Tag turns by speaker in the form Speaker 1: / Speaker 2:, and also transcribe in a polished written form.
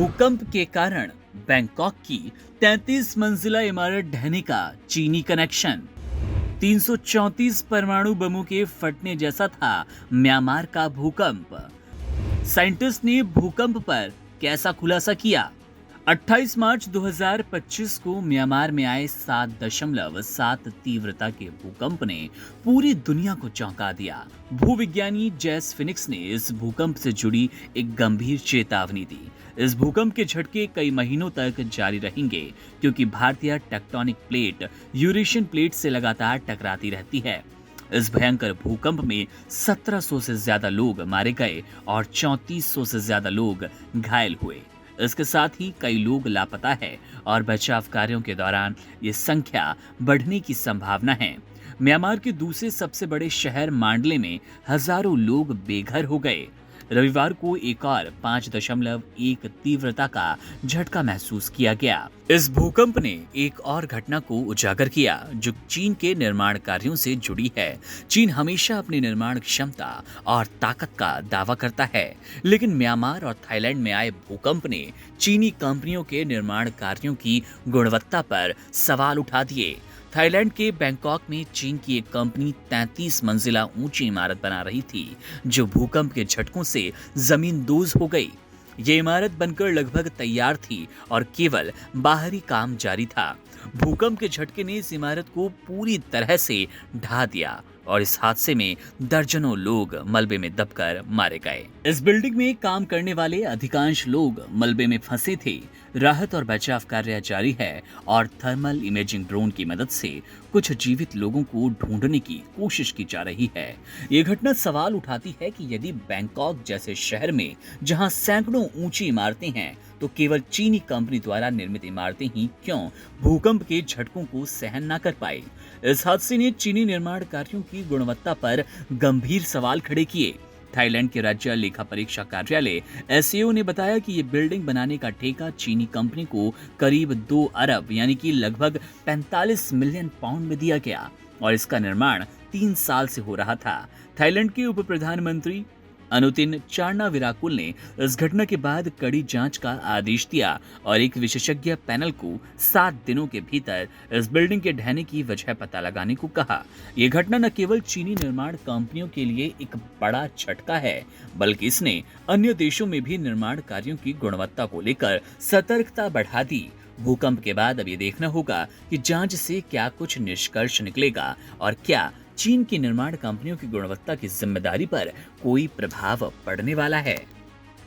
Speaker 1: भूकंप के कारण बैंकॉक की 33 मंजिला इमारत ढहने का चीनी कनेक्शन। 334 परमाणु बमों के फटने जैसा था म्यांमार का भूकंप। साइंटिस्ट ने भूकंप पर कैसा खुलासा किया? 28 मार्च 2025 को म्यांमार में आए 7.7 तीव्रता के भूकंप ने पूरी दुनिया को चौंका दिया। भूविज्ञानी जेस फिनिक्स ने इस भूकंप से जुड़ी एक गंभीर चेतावनी दी। इस भूकंप के झटके कई महीनों तक जारी रहेंगे क्योंकि भारतीय टेक्टोनिक प्लेट यूरेशियन प्लेट से लगातार टकराती रहती है। इस भयंकर भूकंप में 1700 से ज्यादा लोग मारे गए और 3400 से ज्यादा लोग घायल हुए। इसके साथ ही कई लोग लापता है और बचाव कार्यों के दौरान ये संख्या बढ़ने की संभावना है। म्यांमार के दूसरे सबसे बड़े शहर मांडले में हजारों लोग बेघर हो गए। रविवार को एक और 5.1 तीव्रता का झटका महसूस किया गया। इस भूकंप ने एक और घटना को उजागर किया जो चीन के निर्माण कार्यों से जुड़ी है। चीन हमेशा अपनी निर्माण क्षमता और ताकत का दावा करता है, लेकिन म्यांमार और थाईलैंड में आए भूकंप ने चीनी कंपनियों के निर्माण कार्यों की गुणवत्ता पर सवाल उठा दिए। थाईलैंड के बैंकॉक में चीन की एक कंपनी 33 मंजिला ऊंची इमारत बना रही थी जो भूकंप के झटकों से जमींदोज हो गई। ये इमारत बनकर लगभग तैयार थी और केवल बाहरी काम जारी था। भूकंप के झटके ने इस इमारत को पूरी तरह से ढा दिया और इस हादसे में दर्जनों लोग मलबे में दबकर मारे गए। इस बिल्डिंग में काम करने वाले अधिकांश लोग मलबे में फंसे थे। राहत और बचाव कार्य जारी है और थर्मल इमेजिंग ड्रोन की मदद से कुछ जीवित लोगों को ढूंढने की कोशिश की जा रही है। ये घटना सवाल उठाती है कि यदि बैंकॉक जैसे शहर में जहां सैकड़ों ऊंची इमारतें हैं, तो केवल चीनी कंपनी द्वारा निर्मित इमारतें ही क्यों भूकंप के झटकों को सहन न कर पाई। इस हादसे ने चीनी निर्माण कार्यों की गुणवत्ता पर गंभीर सवाल खड़े किए। थाईलैंड के राज्य लेखा परीक्षा कार्यालय एसएओ ने बताया कि ये बिल्डिंग बनाने का ठेका चीनी कंपनी को करीब 2 अरब यानी कि लगभग 45 मिलियन पाउंड में दिया गया और इसका निर्माण 3 साल से हो रहा था। थाईलैंड के उप प्रधानमंत्री अनुतिन चारनाविराकुल ने इस घटना के बाद कड़ी जांच का आदेश दिया और एक विशेषज्ञ पैनल को 7 दिनों के भीतर इस बिल्डिंग के ढहने की वजह पता लगाने को कहा। यह घटना न केवल चीनी निर्माण कंपनियों के लिए एक बड़ा झटका है, बल्कि इसने अन्य देशों में भी निर्माण कार्यों की गुणवत्ता को लेकर सतर्कता बढ़ा दी। भूकंप के बाद अब ये देखना होगा कि जांच से क्या कुछ निष्कर्ष निकलेगा और क्या चीन की निर्माण कंपनियों की गुणवत्ता की जिम्मेदारी पर कोई प्रभाव पड़ने वाला है।